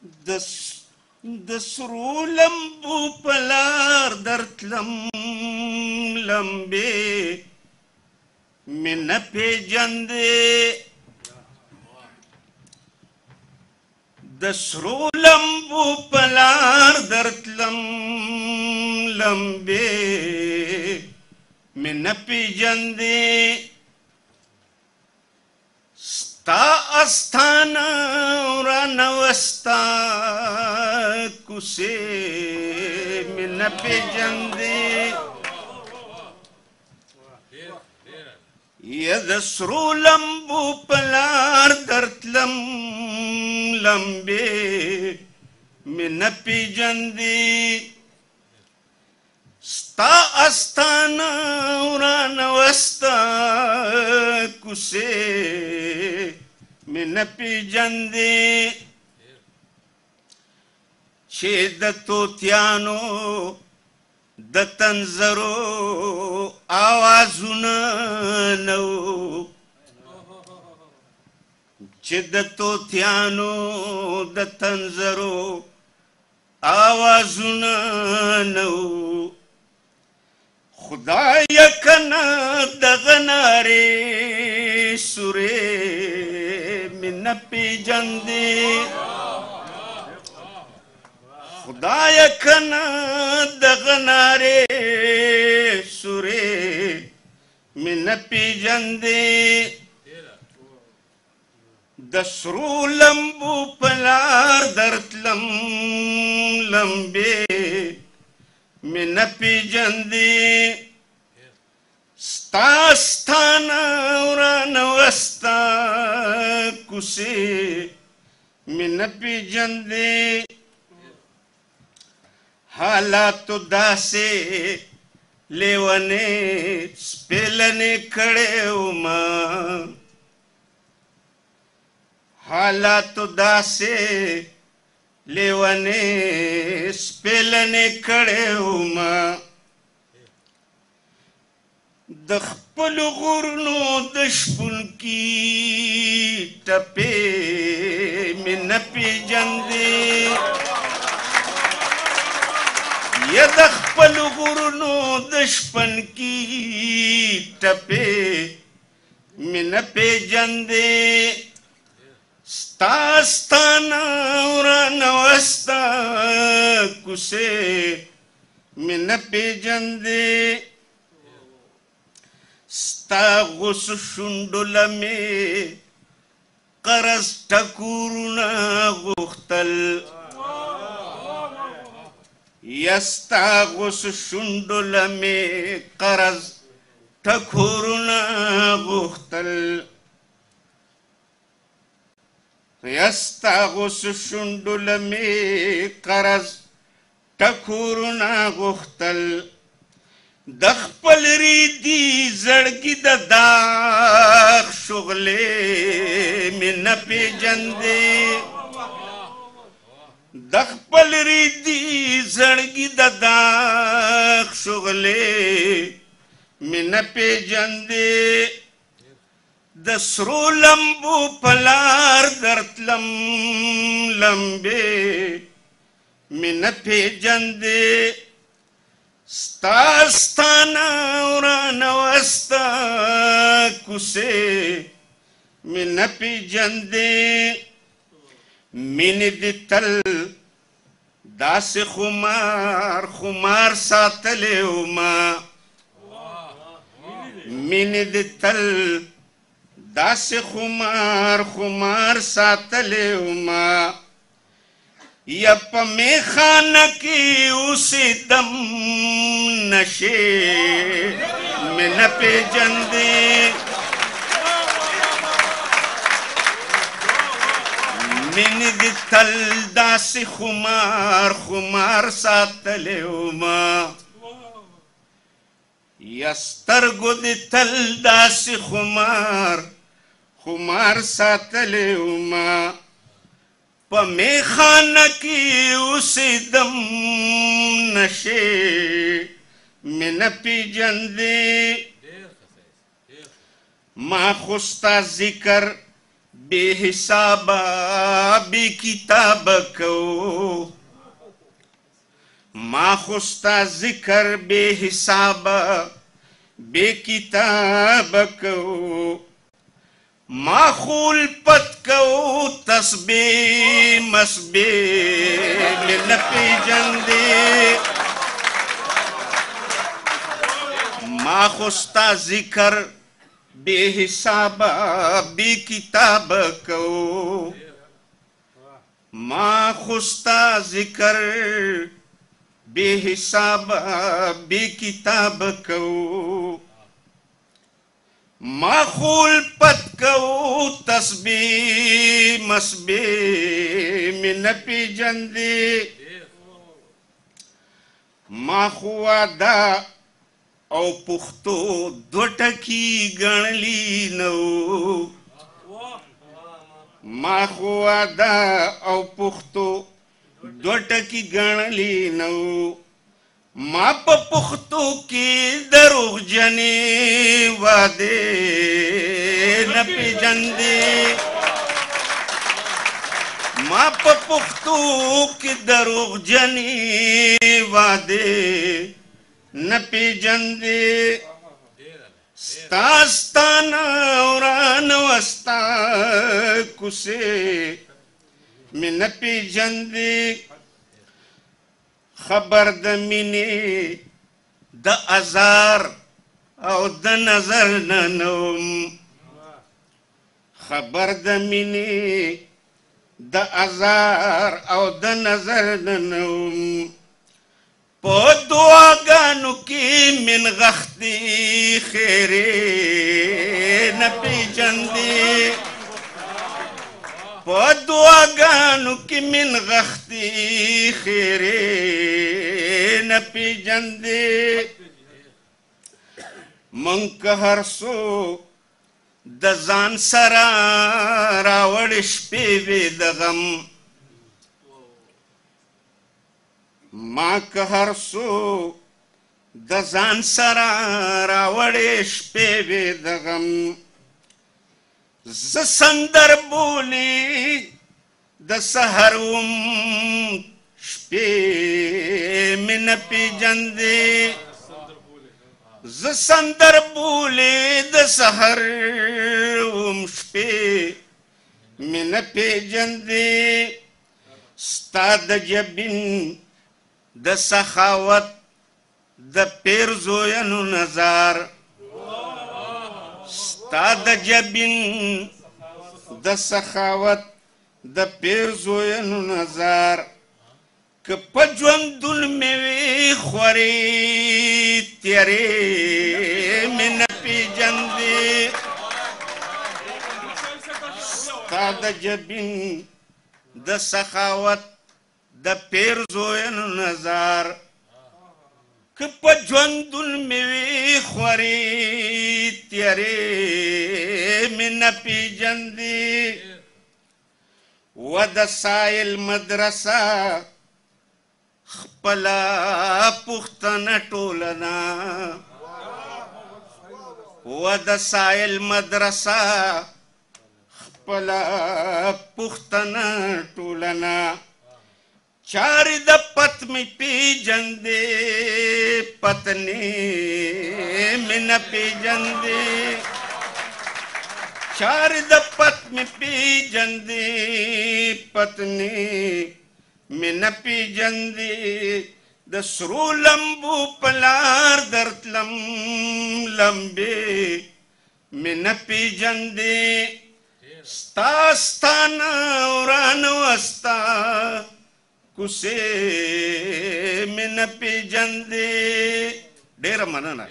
د سرو لمبو پلار درتلم لمبې مې نه پیژندې د سرو لمبو پلار درتلم لمبې مې نه پیژندې ستا استانه ورانوستا کوڅې مې نه پیژندې یا د سرو لمبو پلار درتلم لمبې مې نه پیژندې ستا استانه ورانوستا کوڅې مې نه پیژندې چې د طوطیانو د تنظرو آوازونه نه وو چې د طوطیانو د تنظرو آوازونه نه وو خدایه کنه دغه نارې سورې مې نه پیژندې خدایه کنه دغه نارې سورې مې نه پیژندې د سرو لمبو پلار درتلم لمبې مې نه پیژندې ستا استانه ورانوستا کوڅې مې نه پیژندې حالاتو داسې لیونې سپېلنې کړې ومه حالاتو داسې لیونې سپېلنې کړې ومه د خپلو غرونو د شپونکي ټپې مې نه پیژندې یا د خپلو غرونو د شپونکي ټپې مې نه پیژندې ستا استانه ورانوستا کوڅې مې نه پیژندې ستا غوسو شونډو لمې قرض ټکورونه غوښتل یا ستا غوسو شونډو لمې قرض ټکورونه غوښتل یا ستا غوسو شونډو لمې قرض ټکورونه غوښتل د خپل ریدي زړګي د داغ شغلې مې نه پیژندې د خپل ریدي زړګي د داغ شغلې مې نه پیژندې د سرو لمبو پلار درتلم لمبې مې نه پیژندې ستا استانه ورانوستا کوڅې مې نه پیژندې مینې دې تل داسې خمار خمار ساتلې ومه مینې دې تل داسې خمار خمار ساتلې ومه یا په میخانه کې اوسېدم نشې مې نه پیژندې مینې دې تل داسې خمار خمار ساتلې ومه یا سترګو دې تل داسې خمار خمار ساتلې ومه په میخانه کې اوسېدم نشې مې نه پیژندې ما خو ستا ذکر بے حساب بے کتاب کو ما خوستا ذکر بے حساب بے کتاب کو ما خول پت کو تسبیح مسبیح میں نپی جندے ما خوستا ذکر بے حساب بے کتاب کو ما خوستا ذکر بے حساب بے کتاب کو ما خول پت کو تسبیح مسبیح میں نپی جندے ما خوادا او پختو دوٹکی گنلی نو ما خوادا او پختو دوٹکی گنلی نو ما پا پختو کی دروغ جنی وادے نپی جندے ما پا پختو کی دروغ جنی وادے نپی جندے ستاستانا اوران وستا کسے میں نپی جندے خبر د مینې د ازار او د نظر ننوم خبر د مینې د ازار او د نظر ننوم په دعاګانو کې من غختې خیرې نه پیژندې په دعاګانو کې من غختې خیرې نه پیژندې موږ که هر څو د ځان سره راوړې شپې وې د غم ما که هر څو د ځان سره راوړې شپې وې د غم ز سندر بولی د سحر وم شپې مې نه پیژندې ز سندر بولی د سحر وم شپې مې نه پیژندې ستا د جبین د سخاوت د پیر زوینو نظر ستا د جبین د سخاوت د پیر زوینو نظر که په ژوندون مې وې خورې تیارې مې نه پیژندې ستا د جبین د سخاوت د پیر زوینو نظر که په ژوندون مې وې خورې تیارې مې نه پیژندې و د سایل مدرسه خپله پوښتنه ټوله ده و د سایل مدرسه خپله پوښتنه ټوله ده چارې د پت مې پیژندې پتنې مې نه پیژندې چارې د پت مې پیژندې پتنې مې نه پیژندې د سرو لمبو په لار درتلم لمبې مې نه پیژندې ستا ستانه وران وستا کوڅې مې نه پیژندې ډېره مننه